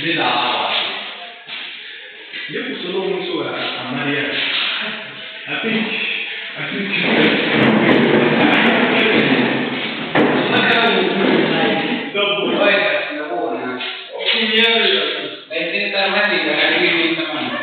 Nella io solo un solo a Maria. I think dopo poi lavora. E diventa magari la rivista mano.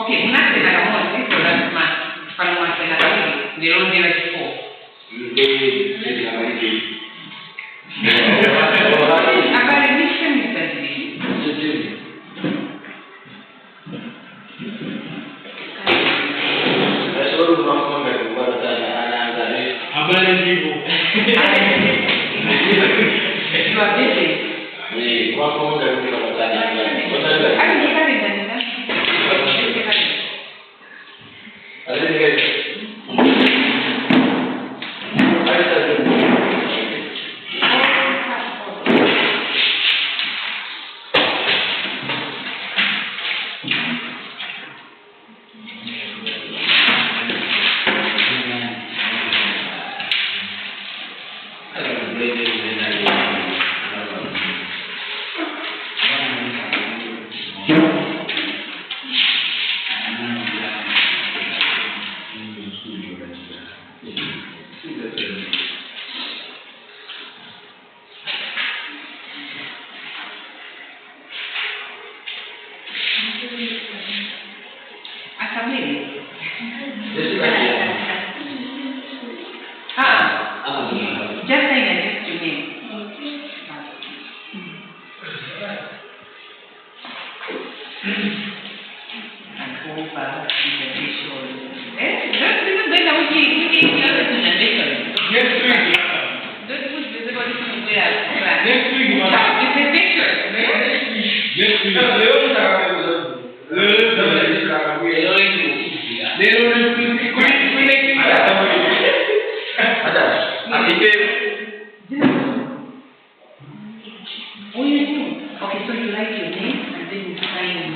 Okay, una cena come questo ma fanno una cena qui, le ordine di fuoco. Agora existe muita gente. É só o nosso nome que agora está na Agora é vivo. Lo avete? e o nosso nome que agora está na Just saying that to me. Okay, so you like your name and then you sign.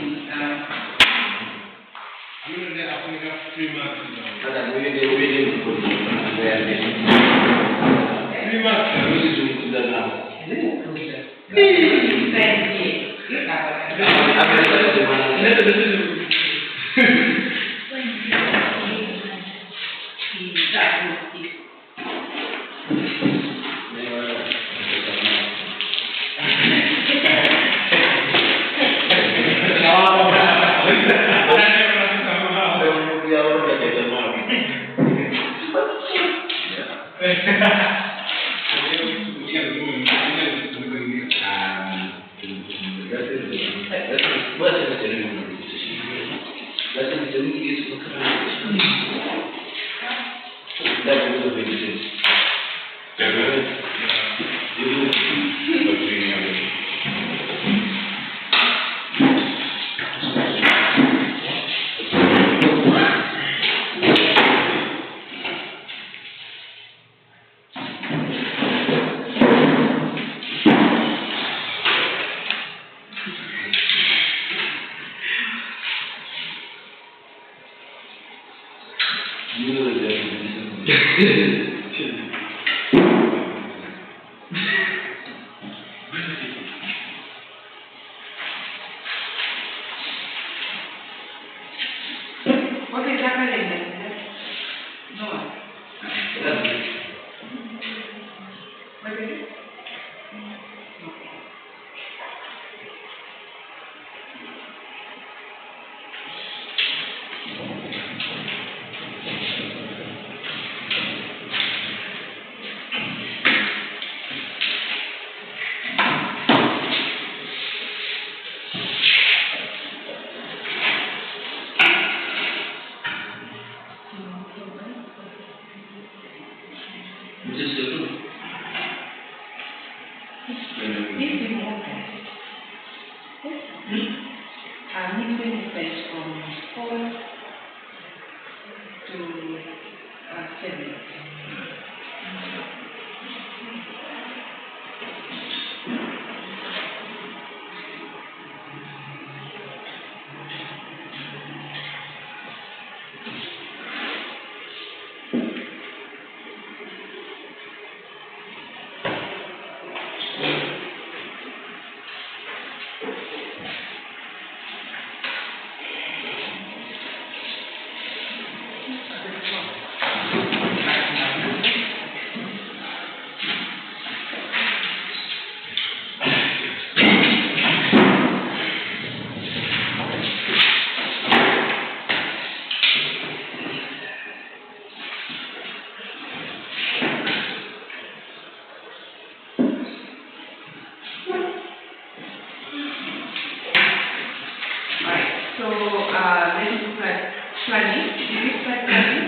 planning. Did you start planning?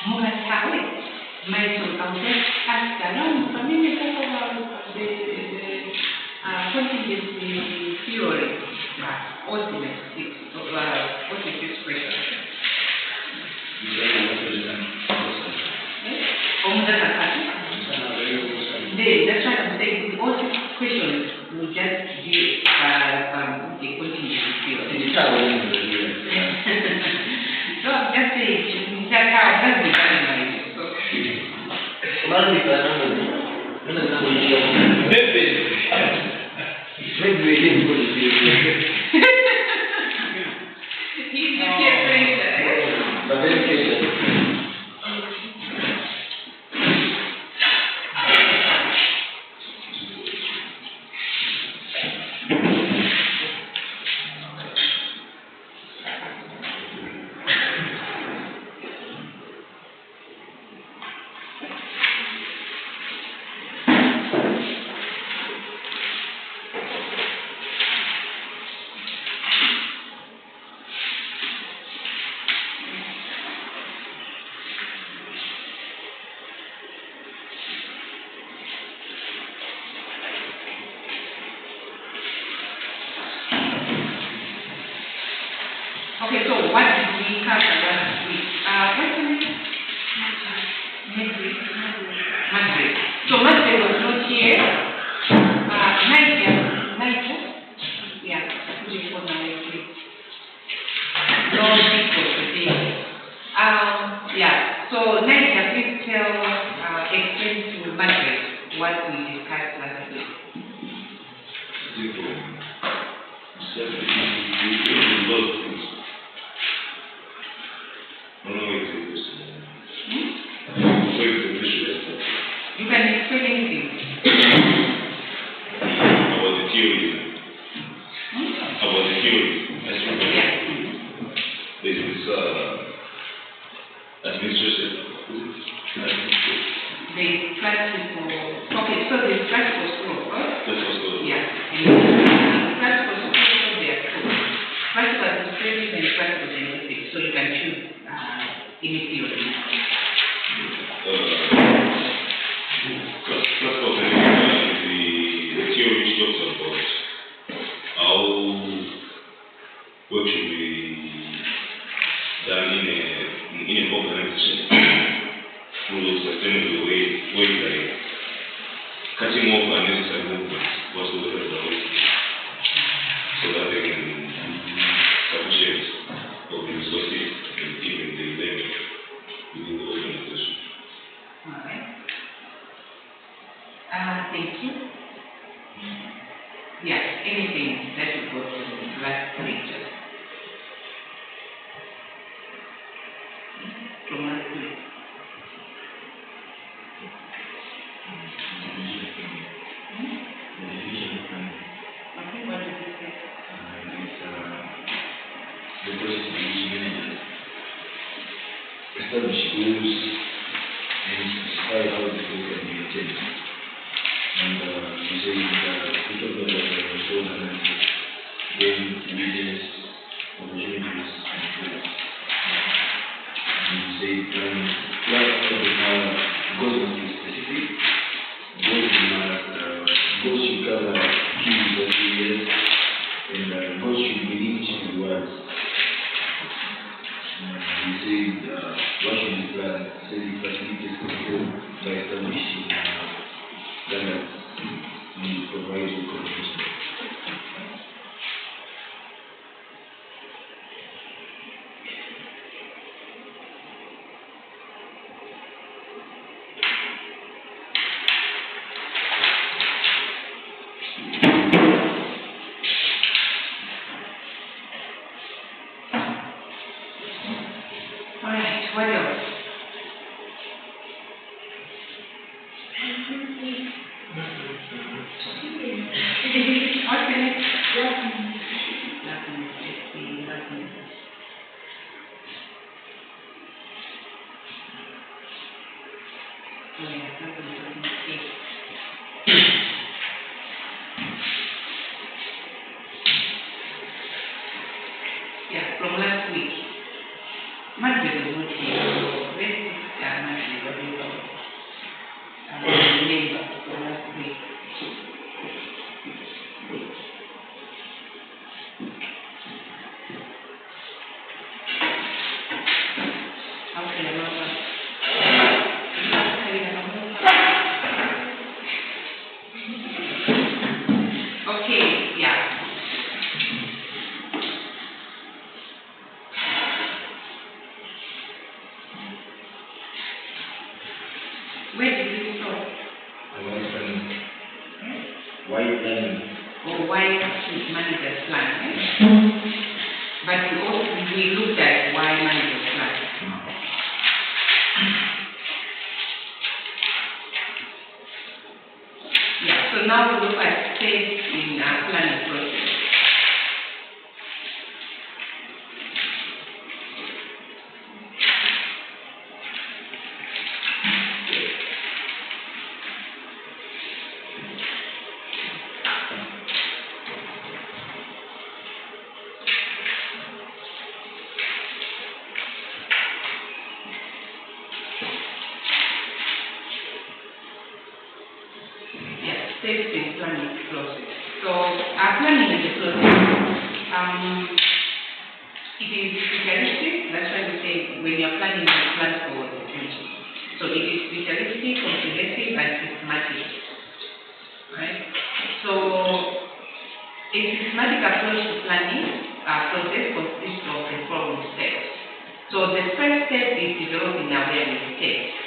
Mugatawit. May sultangkat at dalam kami nagkakaroon the contingency theory, ultimate expression. That's what I'm saying. All these questions will just give the contingency theory. So I'm just saying, that's how that's the dynamic. He's the Okay, so what did we cover last week? What's the name? Madrid. So Madrid was not here. Niger. Yeah, put it for now, please. No people today. Yeah, so Niger, please explain to Madrid what we discussed last week. You can explain anything. About the theory. Yeah. This is administration. They practical. Okay, so they practical school, right? That's also. Yeah. And practical school, they are two. Practical administrative and practical genetics. So you can choose any theory. First of all, the theory which talks about how work should be done in an organization through sustainable way like cutting off unnecessary movements whatsoever the waste, so that they can sufficient of the resources and even the labor within the organization. All right. Thank you. Yeah, anything that you go to the last lecture. From last week. Okay, what did you say? Establish goals and specify how the goal can be attained. And you say we talk about goals analysis, then readings, opportunities, and goals. And you say goals must be specific, goals should cover key areas, and goals should be linked to words. You said, what should be planned? You said it facilitates control by establishing standards and provide recognition. All right, what else? from last week. Monday was not here, so let's Monday was remember from last week. Okay, okay, yeah. Where did you stop? White planning. Or why should managers plan? But we looked at why managers plan. Yeah, so now we look at steps in our planning process. Steps in planning process. So our planning is a process. It is futuristic. That's why we say when you're planning, you plan for the future. So it is futuristic, comprehensive, and systematic. Right? So a systematic approach to planning process consists of the following steps. So the first step is developing awareness steps.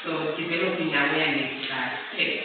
So developing awareness steps.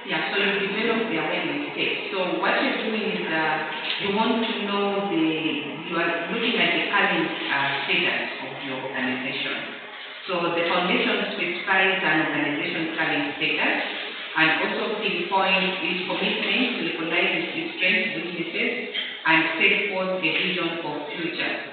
Yeah, so you develop the awareness state. So what you're doing is you want to know you are looking at the current status of your organization. So the foundation specifies an organization's current status and also pinpoint its commitment to recognize its strengths, weaknesses, and set forth a vision for future.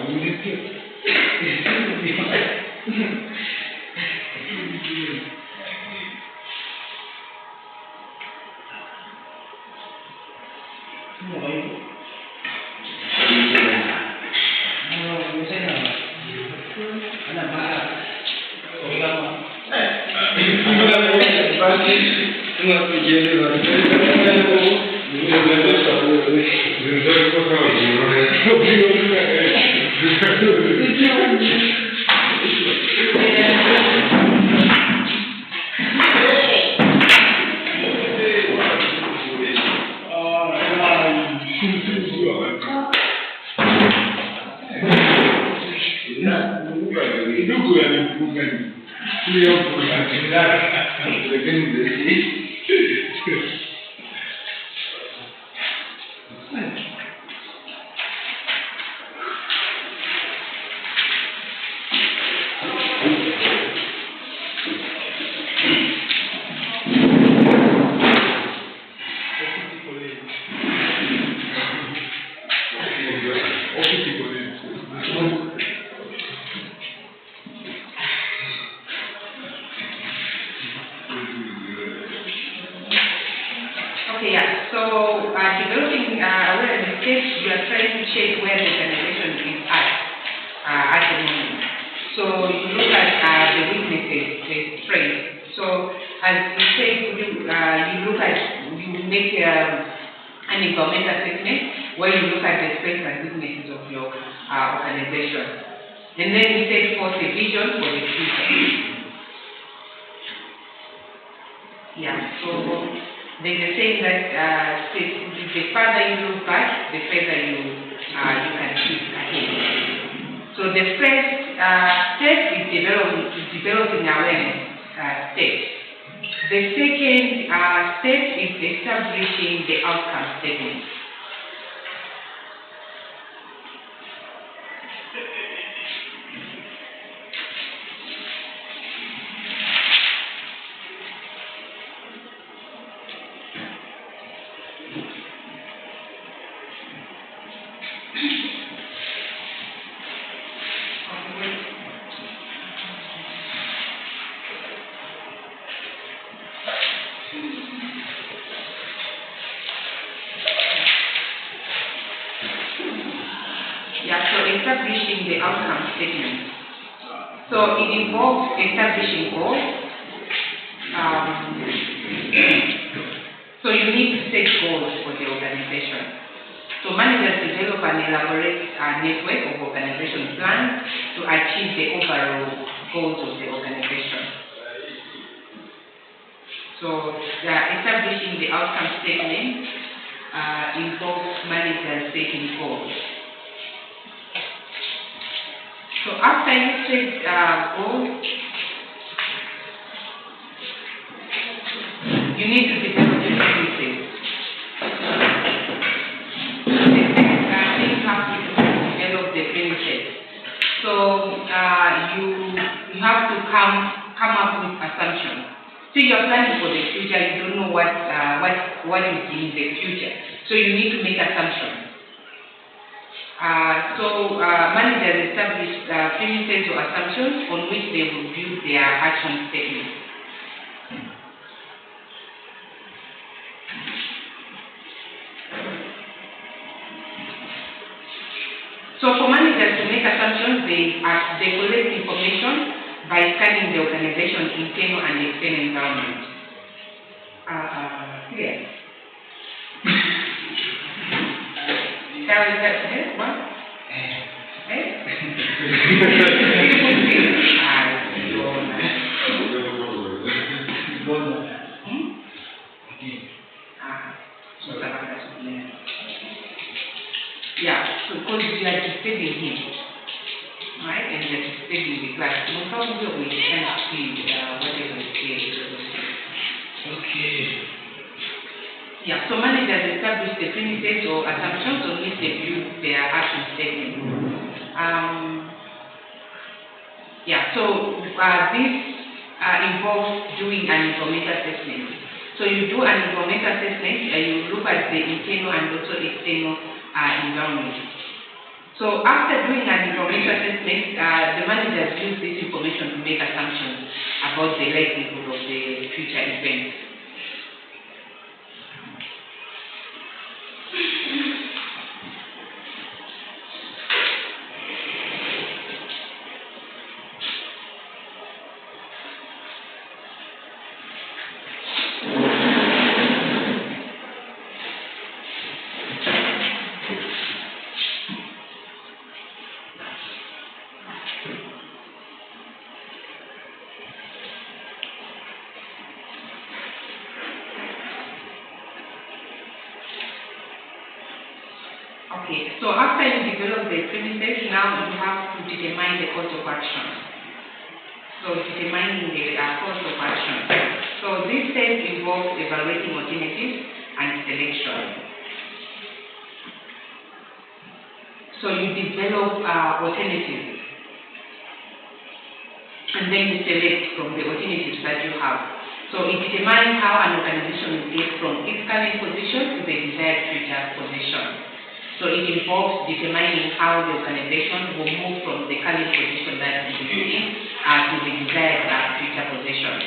Ini Okay, yeah. So, developing awareness stage, you are trying to check where the organization is at the moment. So, you look at the weaknesses, the strengths. So, as you say, you make an environmental assessment where you look at the strengths and weaknesses of your organization. And then you set forth a vision for the future. Yeah, so there's a saying that the further you look back, the further you can keep ahead. So the first step is developing awareness stage. The second step is establishing the outcome statement. Yeah, so establishing the outcome statement. So it involves establishing goals. So you need to set goals for the organization. So managers develop an elaborate network of organization plans to achieve the overall goals of the organization. So establishing the outcome statement involves managers setting goals. So after you set goals, you need to develop the premises. Develop the premises. So you have to come up with assumptions. So you are planning for the future. You don't know what is in the future. So you need to make assumptions. Managers establish premises or assumptions on which they will build their action statements. So for managers to make assumptions, they collect information by scanning the organization's internal and external environment. Clear? What? Yeah, so because we are disturbing him, right, and we are disturbing the class, we probably will kind of see whatever is here. Okay. Yeah, so managers establish the premises or assumptions on which they build their action statement. So this involves doing an environmental assessment. So you do an environmental assessment and you look at the internal and also external environment. So after doing an environmental assessment, the managers use this information to make assumptions about the likelihood of the future events. So after you develop the premises, now you have to determine the course of action. So determining the course of action. So this step involves evaluating alternatives and selection. So you develop alternatives, and then you select from the alternatives that you have. So it determines how an organization will get from its current position to the desired future position. So it involves determining how the organization will move from the current position that it is in to the desired future position.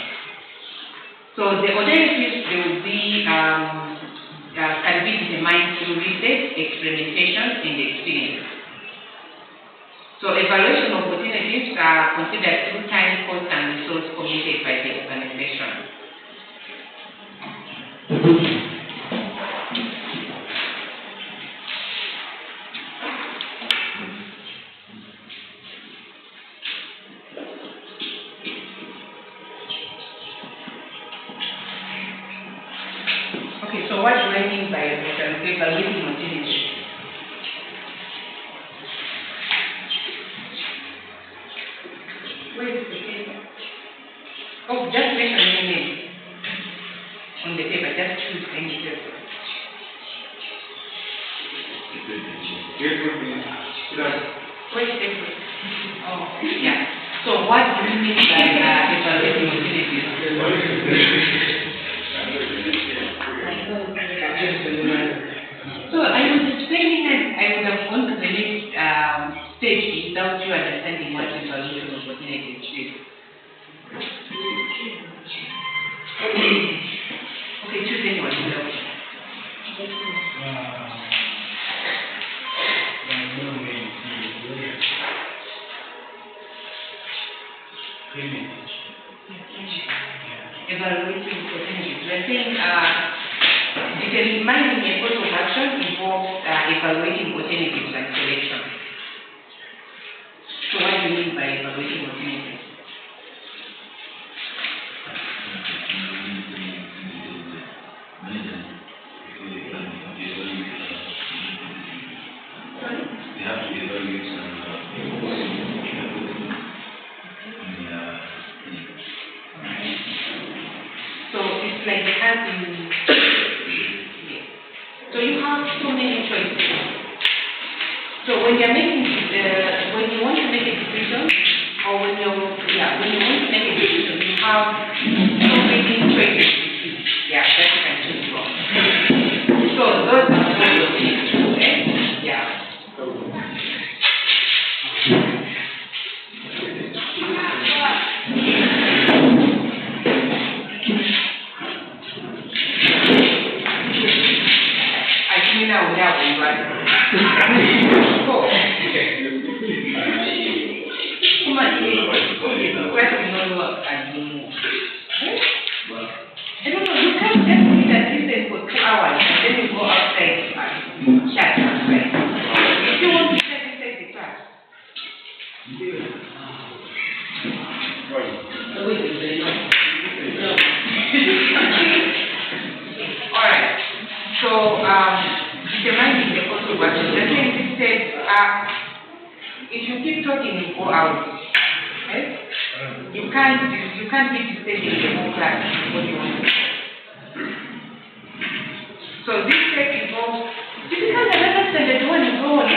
So the alternatives will be can be determined through research, experimentation, and experience. So evaluation of alternatives are considered through time, cost, and resource committed by the organization. Okay, so what do I mean by evaluating alternatives? Where is the paper? Oh, just mention your name on the paper. Just choose any paper. Where's April? Oh, yeah. So what do you mean by evaluating alternatives? So I was explaining that I would have gone to the next stage without you understanding what evaluation of alternatives is. Okay, choose anyone. Evaluating alternatives. We're saying determining a course of action involves evaluating alternatives and selection. So what do you mean by evaluating alternatives? They have to evaluate So it's like having, so you have so many choices. So when you're making, when you want to make a decision, or when you want to make a decision, you have so many choices to choose. Yeah, that you can choose from. So those are what you need to do, eh? Yeah. I don't know, you can't just sit and listen for 2 hours and then you go outside and chat outside. If you want to chat inside the class. Alright. So determining the course of action. The thing said, if you keep talking, you go out. Right? You can't keep studying the whole class what you want to do. So this step involves typical another standard one you go on.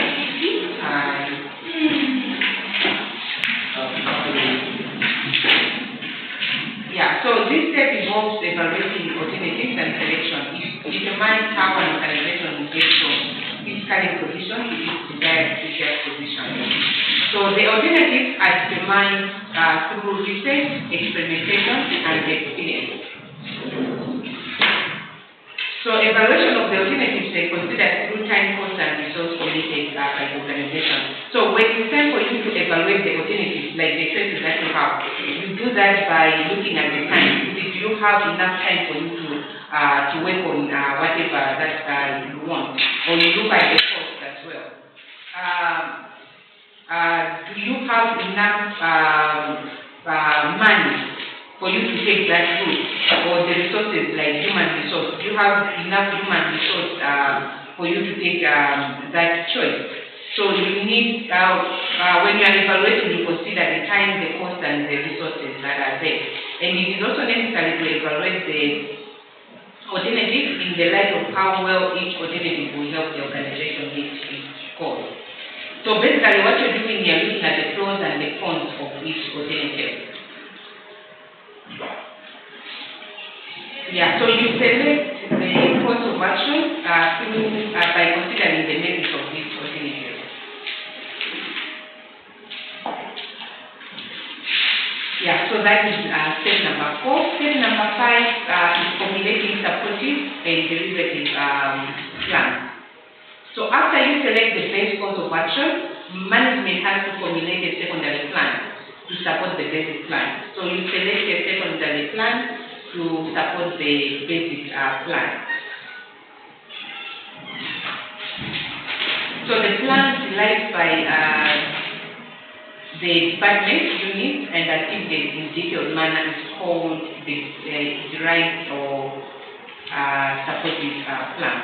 Yeah, so this step involves evaluating alternatives and selection. It determines how an organization will get from its current position to its desired future position. So the alternatives are determined through research, experimentation, and experience. So evaluation of the alternatives is considered through time, cost, and resource committed by the organization. So when it's time for you to evaluate the alternatives, like the choices that you have, you do that by looking at the time. Do you have enough time for you to work on whatever that you want? Or you look at the cost as well. Do you have enough money for you to take that route? Or the resources like human resource? Do you have enough human resource for for you to take that choice. So you need, when you are evaluating, you consider the time, the cost, and the resources that are there. And it is also necessary to evaluate the alternative in the light of how well each alternative will help the organization meet its goals. So basically what you're doing, you're looking at the pros and the cons of each alternative. Yeah, so you select the course of action by considering the merits of each alternative. Yeah, so that is step number 4. Step number 5 is formulating supportive and derivative plans. So after you select the base course of action, management has to formulate a secondary plan to support the basic plan. So you select a secondary plan to support the basic plan. So the plan is developed by the department, unit, and activities in detailed manner is called the derived or supportive plan.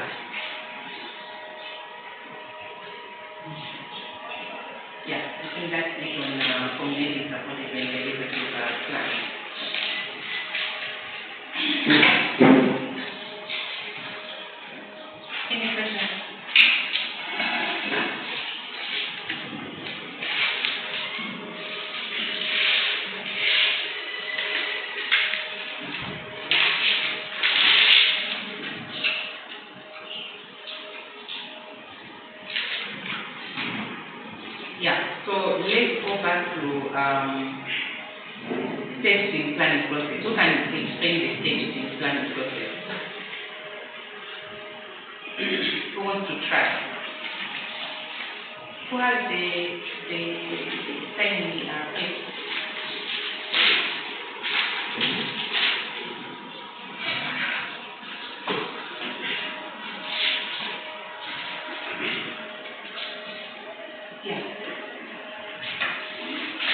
Yeah, I think that's it on formulating supportive and derivative plan. Any questions? Yeah, so let's go back to steps in planning process. Who can explain the steps in planning process? Who wants to try? Who has the tiny paper? Yeah.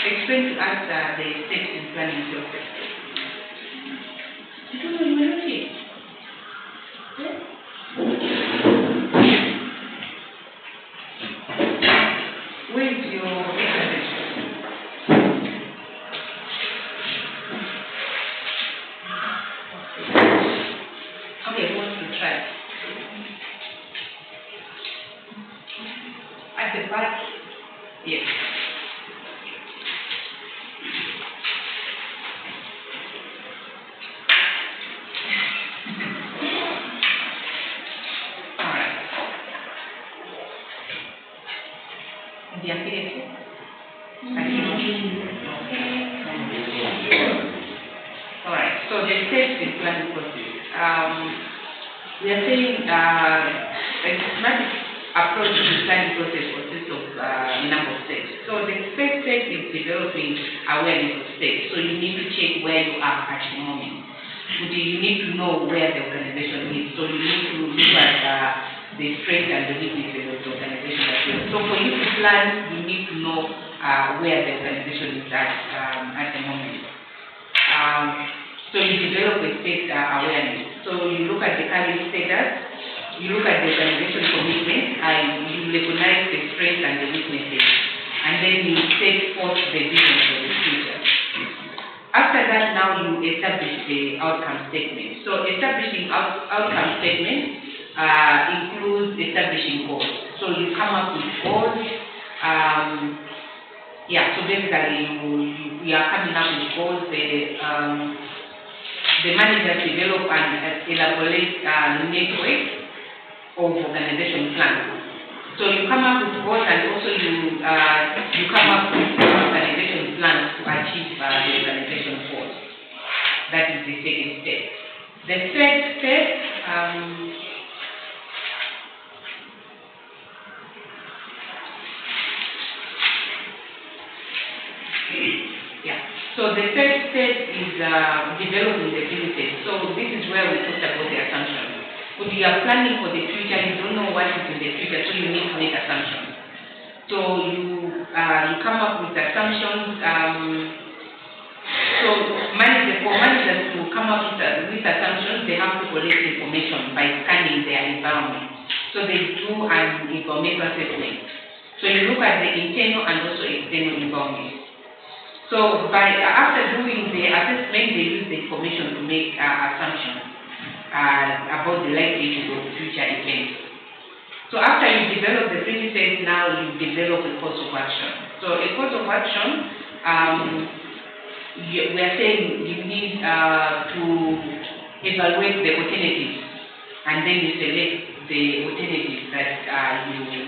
Explain to us the steps in planning process. You don't know, you were not here. Yeah? Where's your exercise? Okay, who wants to try? At the back? Yes. The affiliate? Alright, so the steps in planning process. We are saying a systematic approach to the planning process consists of a number of steps. So the first step is developing awareness of steps. So you need to check where you are at the moment. You need to know where the organization is. So you need to look at the strengths and the weaknesses of the organization as well. So for you to plan, you need to know where the organization is at the moment. So you develop a state awareness. So you look at the current status, you look at the organization commitment, and you recognize the strengths and the weaknesses, and then you set forth the vision for the future. After that, now you establish the outcome statement. So establishing outcome statement includes establishing goals. So you come up with goals. So basically you are coming up with goals. The managers develop and elaborate network of organization plans. So you come up with goals, and also you come up with organization plans to achieve the organization goals. That is the second step. The third step, so the third step is developing the future. So this is where we talked about the assumptions. When you are planning for the future, you don't know what is in the future, so you need to make assumptions. So you come up with assumptions. So for managers to come up with assumptions, they have to collect information by scanning their environment. So they do an environmental assessment. So you look at the internal and also external environment. So after doing the assessment, they use the information to make assumptions about the likelihood of future events. So after you develop the principles, now you develop a course of action. So a course of action, we are saying you need to evaluate the alternatives, and then you select the alternatives that you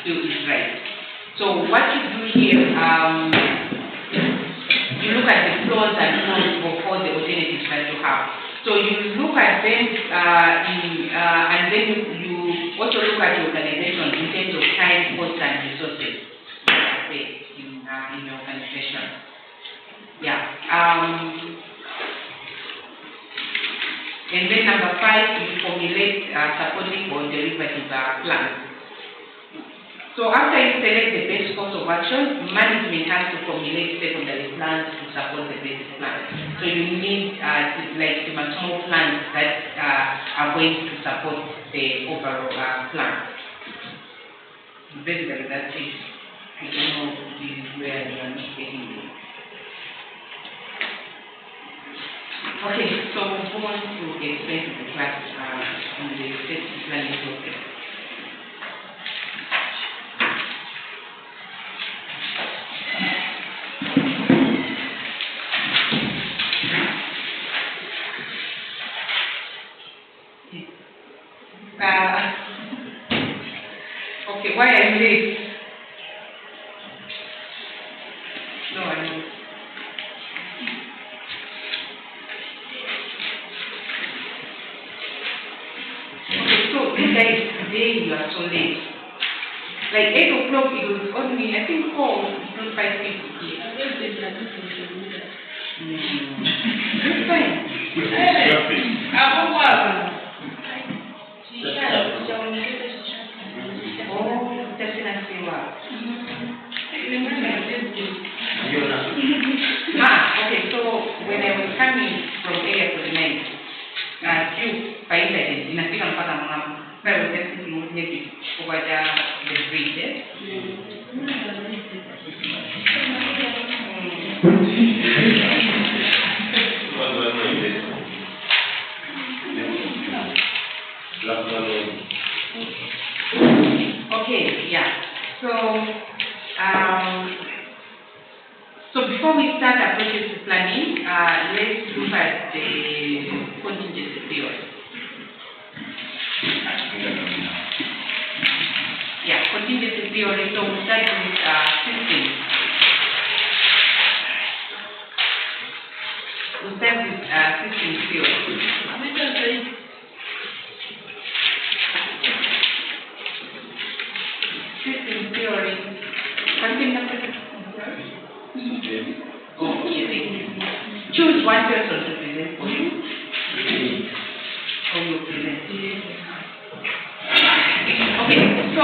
feel is right. So what you do here, you look at the pros and cons of all the alternatives that you have. So you look at them and then you also look at your organization in terms of time, cost, and resources in your organization. Yeah. And then number 5, you formulate supporting or derivative plans. So after you select the best course of action, management has to formulate secondary plans to support the basic plan. So you need small plans that are going to support the overall plan. Basically, that's it. I don't know where you are not getting it. Okay, so who wants to explain to the class on the safety planning process? Okay, why are you late? No, I'm not. Okay, so you guys, today you are so late. Like 8 o'clock, it was only, I think 4, not 5:50. It's fine. Oh, definitely well. Okay, so when I was coming from area for the night, by incident, in a second part of my I was just thinking maybe over the bridge. Okay, yeah. So before we start our project planning, let's look at the contingency theory. Yeah, contingency theory. So we start with systems. We start with system theory. System theory. Oh, easy. Choose one person to present for you. Or you present. Okay, so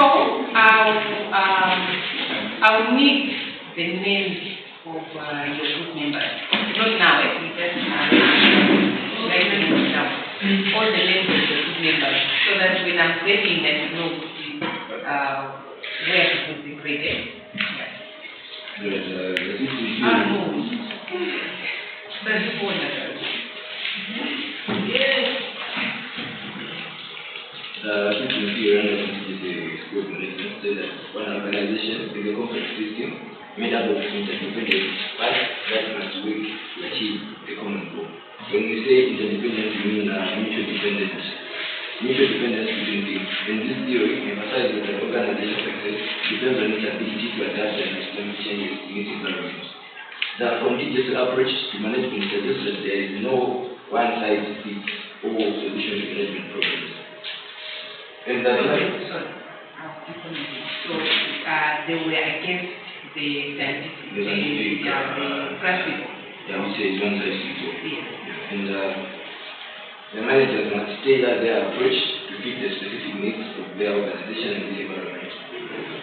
I'll need the names of your group members. Not now, we just write them down. All the names of the group members, so that when I'm getting that you know where to put the graded. No. That's the point. System theory is a scope management so that one organization is a complex system made up of interdependent parts that must work to achieve a common goal. When we say interdependence, we mean mutual dependence between things. In this theory, emphasizes that organization success depends on its ability to adapt and respond to changes in its environment. The contingency approach to management suggests that there is no one-size-fits-all solution to management problems. And that So they were against the scientific, the class people. Yeah, we say it's one-size-fits-all. Yeah. And the managers must tailor their approach to fit the specific needs of their organization and the environment.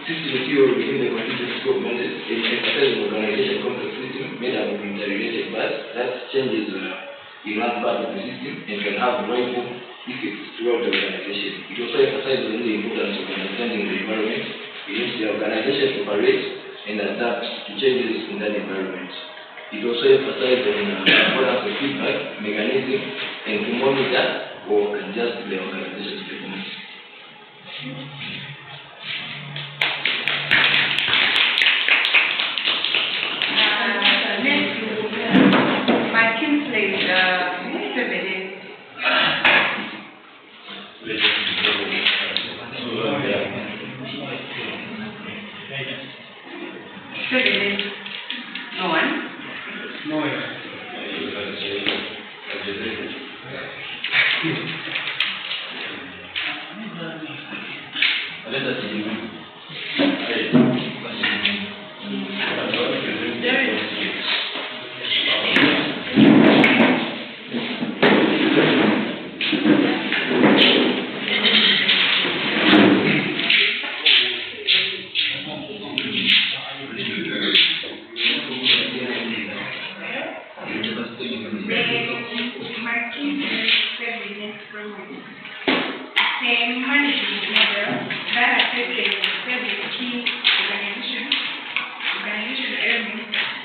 System theory within the contingency scope management emphasizes an organization complex system made up of interrelated parts that changes in one part of the system and can have ripple effects throughout the organization. It also emphasizes on the importance of understanding the environment in which the organization operates and adapt to changes in that environment. It also emphasizes on the importance of feedback mechanism and to monitor or adjust the organization's performance. No one? No one.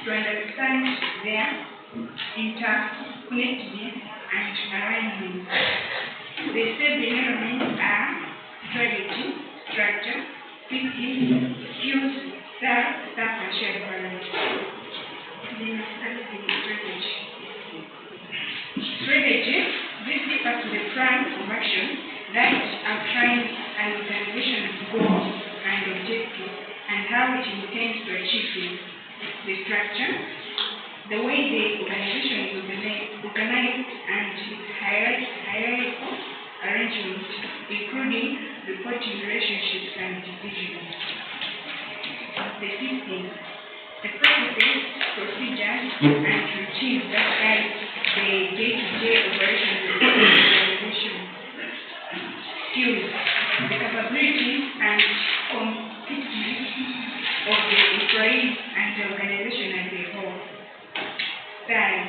To understand their interconnectedness and alignment. The 7 elements are strategy, structure, thinking, skills, staff, and shared values. Then strategy. Strategy, this refers to the plan of action that outlines an organization's goals and objectives and how it intends to achieve them. The structure, the way the organization is organized and its hierarchical arrangement, including reporting relationships and decisions. The system, the processes, procedures, and routines that guide the day-to-day operations of the organization. Skills, the capabilities and competence of the employees and the organization as a whole. Style,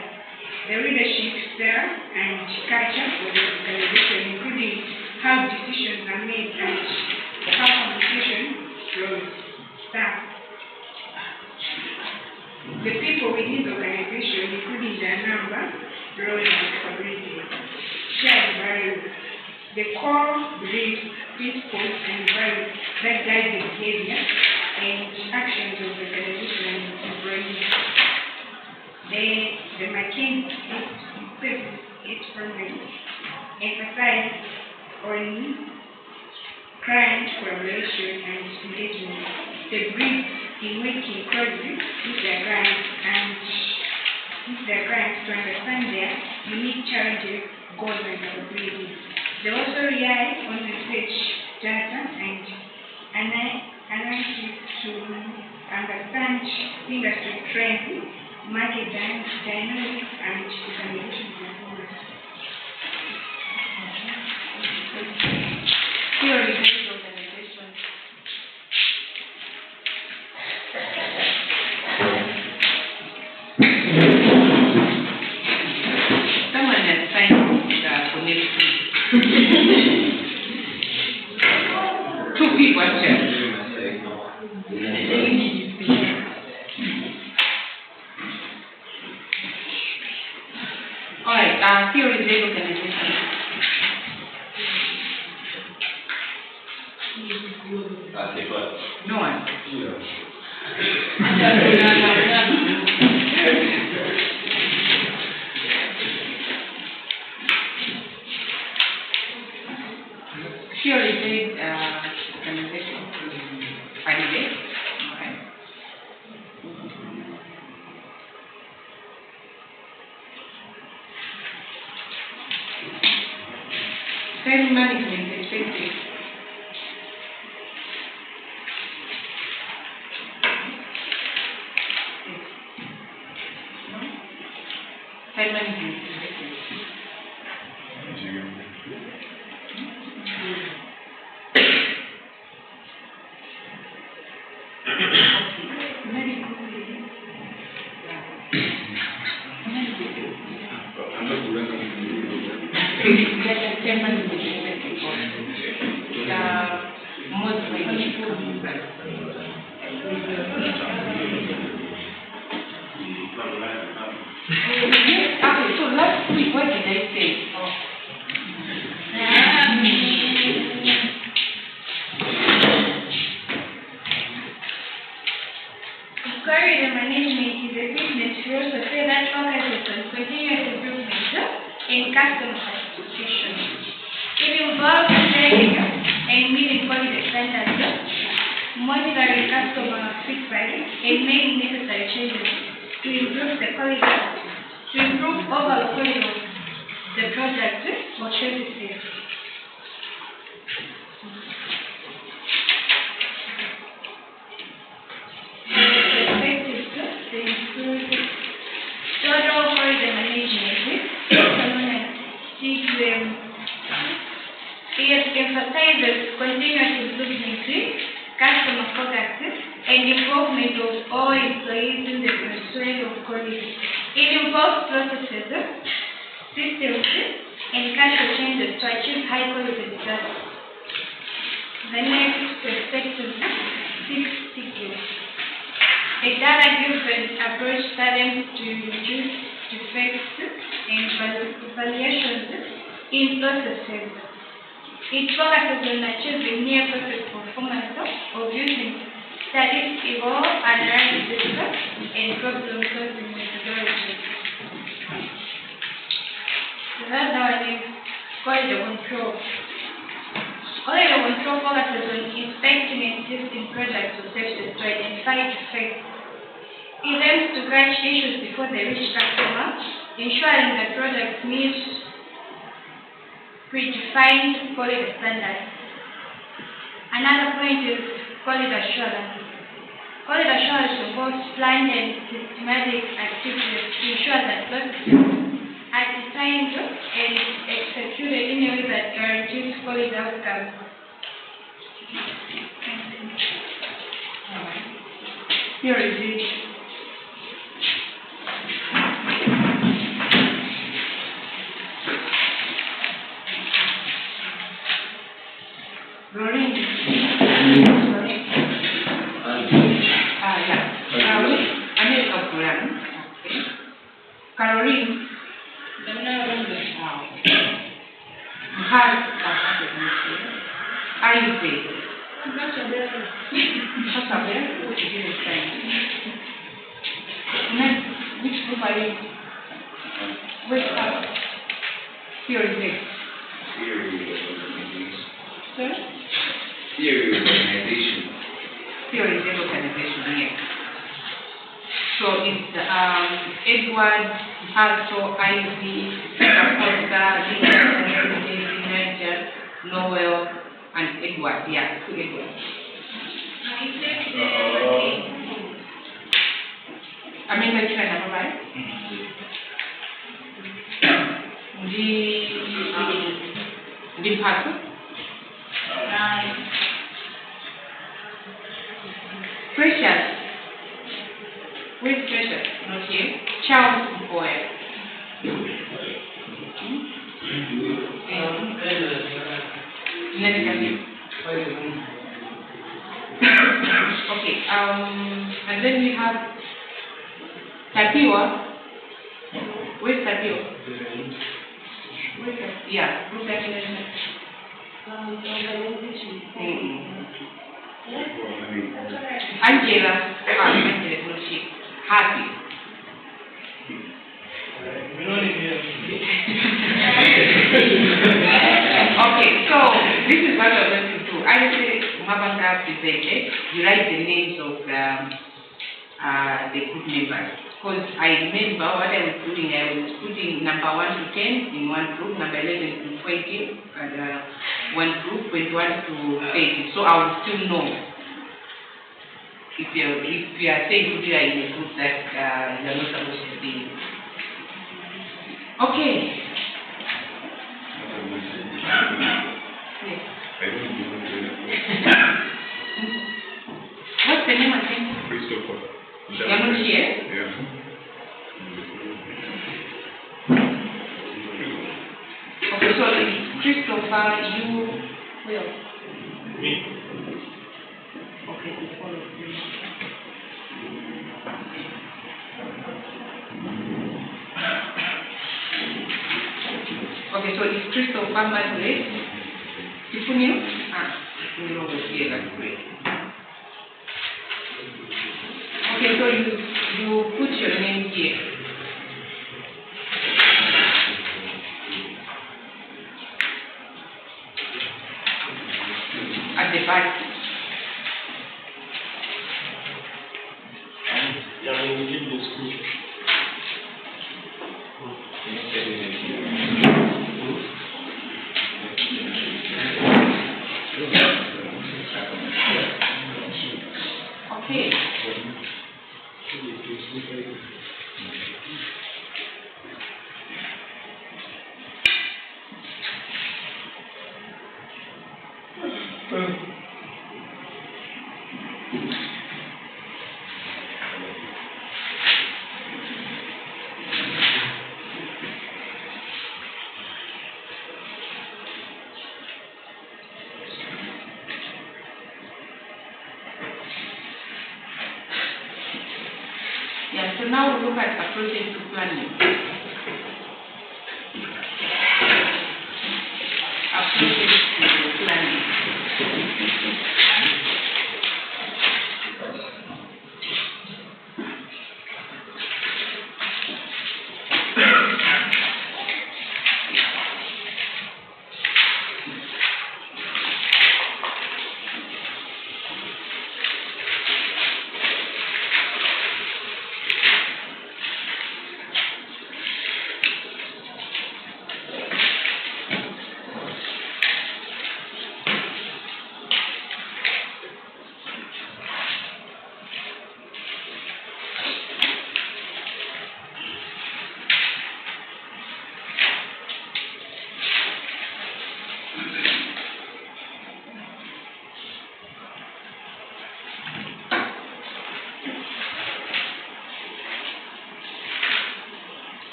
the leadership style and culture of the organization, including how decisions are made and how communication flows. Staff, the people within the organization, including their number, roles, and capabilities. Shared values, the core beliefs, principles, and values that guide the behavior and actions of the organization and employees. The McKinsey program emphasizes on client collaboration and engagement. The brief in working closely with their clients to understand their unique challenges, goals, and capabilities. They also rely on research, data, and analysis to understand industry trends, market dynamics, and organization performance. Theory-based organization. Someone has signed the committee. Two people are there. Alright, theory-based organization. No one. Theory-based organization. Idea. Alright. Time management perspective. Time management perspective. Time management. Okay, so last week, what did I say? Corridor management is a business philosophy that focuses on continuous improvement in customer satisfaction. It involves training and meeting quality standards, monitoring customer feedback, and making necessary changes to improve the quality, to improve overall quality of the product or services. Total corridor management, it emphasizes continuous improvement, customer focus, and involvement of all employees in the pursuit of quality. It involves processes, systems, and cultural changes to achieve high quality results. The next perspective, 6 Sigma. A data-driven approach that aims to reduce defects and variations in processes. It focuses on achieving near perfect performance of using statistical analysis and problem-solving methodologies. The third one is quality control. Quality control focuses on inspecting and testing products or services to identify defects. It aims to catch issues before they reach customer, ensuring that products meet predefined quality standards. Another point is quality assurance. Quality assurance involves planned and systematic activities to ensure that processes are designed and executed in a way that guarantees quality outcomes. Here is it. Rolling. American program. Caroline. Are you free? Which group are you? Which part? Here is it. Sir? Theory of organization. Theory is organization, yes. So it's Edward, also Ivy, Costa, Nigel, Noel, and Edward. Yeah, two Edwards. I mean, which kind of right? The person? Precious. Where's Precious? Not here. Charles Boy. Okay, and then we have Tapiwa. Where's Tapiwa? Yeah, who's that? Angela, Angela, she happy. Okay, so this is what we're going to do. I say Mabanga presented, you write the names of the group members. Because I remember what I was doing, I was putting number 1 to 10 in one group, number 11 to 20, and one group, 21 to 30. So I will still know if you are saying you are in a group that you are not supposed to be. Okay. Yes. What's the name again? Christopher. You're not here? Yeah. Okay, so Christopher, you will. Me. Okay, before Okay, so it's Christopher Madrid. Tiffany? Tiffany was here, that's great. Okay, so you put your name here. At the back. Okay. Yeah, so now we look at approaches to planning. Approaches to planning.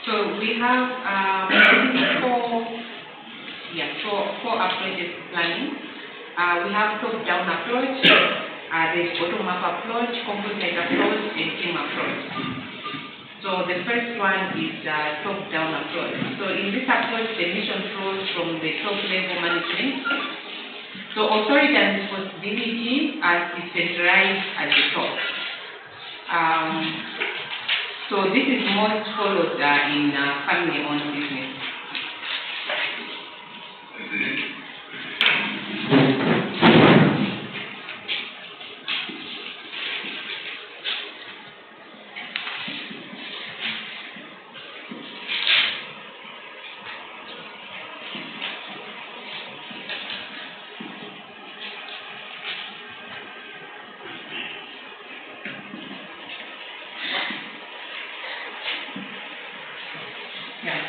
So we have four approaches to planning. We have top-down approach, there's bottom-up approach, composite approach, and team approach. So the first one is top-down approach. So in this approach, the mission flows from the top-level management. So authority and responsibility are decentralized at the top. So this is most followed in family-owned business.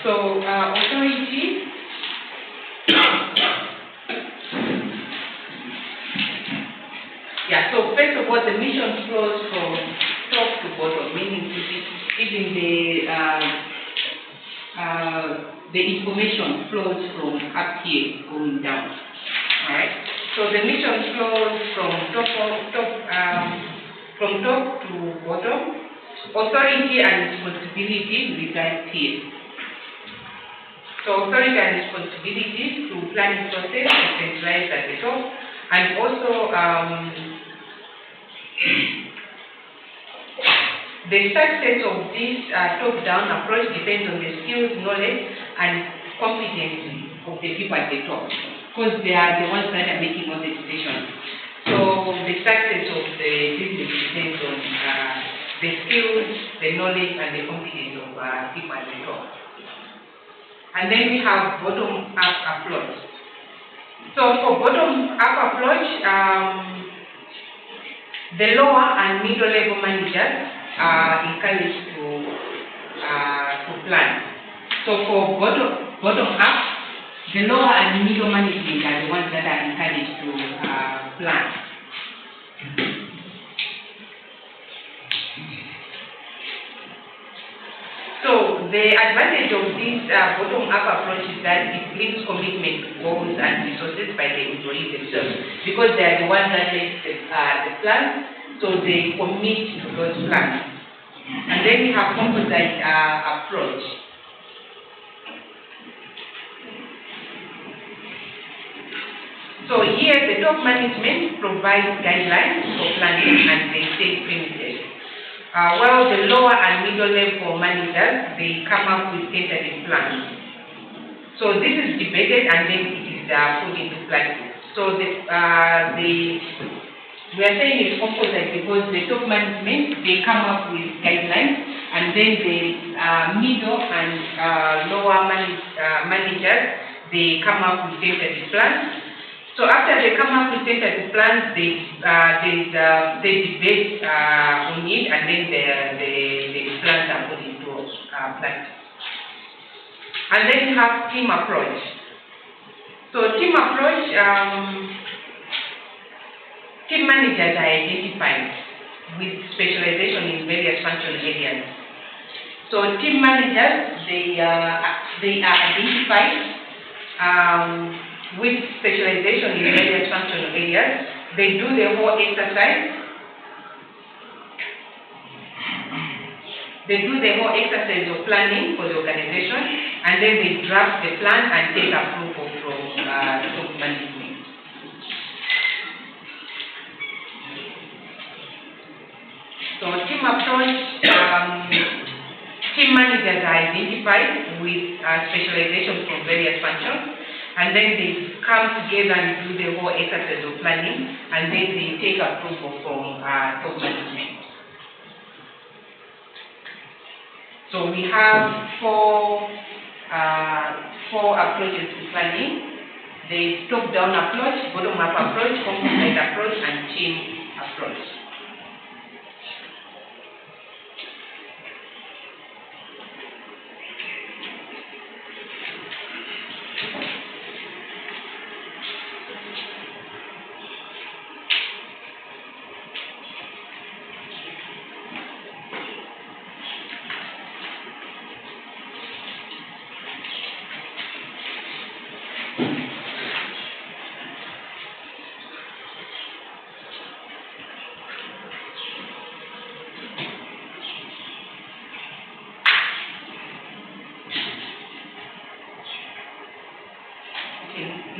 So authority, so first of all, the mission flows from top to bottom, meaning even the information flows from up here going down. Alright? So the mission flows from top to bottom. Authority and responsibility resides here. So authority and responsibility to planning process is centralized at the top, and also the success of this top-down approach depends on the skills, knowledge, and competency of the people at the top, because they are the ones that are making all the decisions. So the success of the business depends on the skills, the knowledge, and the competence of people at the top. And then we have bottom-up approach. So for bottom-up approach, the lower and middle level managers are encouraged to plan. So for bottom-up, the lower and middle management are the ones that are encouraged to plan. So the advantage of this bottom-up approach is that it brings commitment, goals, and resources by the employees themselves, because they are the ones that make the plans, so they commit to those plans. And then we have composite approach. So here the top management provides guidelines for planning and they take premises. While the lower and middle level managers, they come up with tentative plans. So this is debated and then it is put into practice. So we are saying it's opposite because the top management, they come up with guidelines and then the middle and lower managers, they come up with tentative plans. So after they come up with tentative plans, they debate on it and then the plans are put into practice. And then you have team approach. So team approach, team managers are identified with specialization in various functional areas. So team managers, they are identified with specialization in various functional areas. They do the whole exercise. They do the whole exercise of planning for the organization, and then they draft the plan and take approval from top management. So team approach, team managers are identified with specialization from various functions, and then they come together and do the whole exercise of planning, and then they take approval from top management. So we have four approaches to planning: the top-down approach, bottom-up approach, composite approach, and team approach.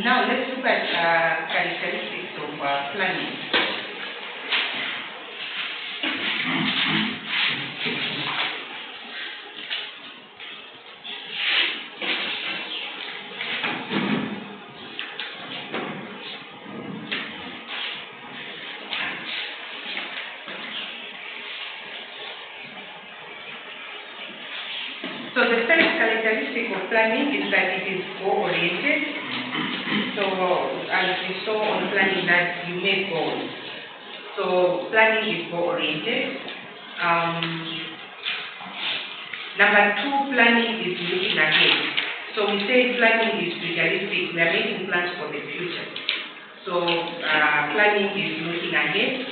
Now let's look at characteristics of planning. So the first characteristic of planning is that it is goal-oriented. So as you saw on planning that you make goals. So planning is goal-oriented. Number two, planning is looking ahead. So we say planning is futuristic. We are making plans for the future. So planning is looking ahead.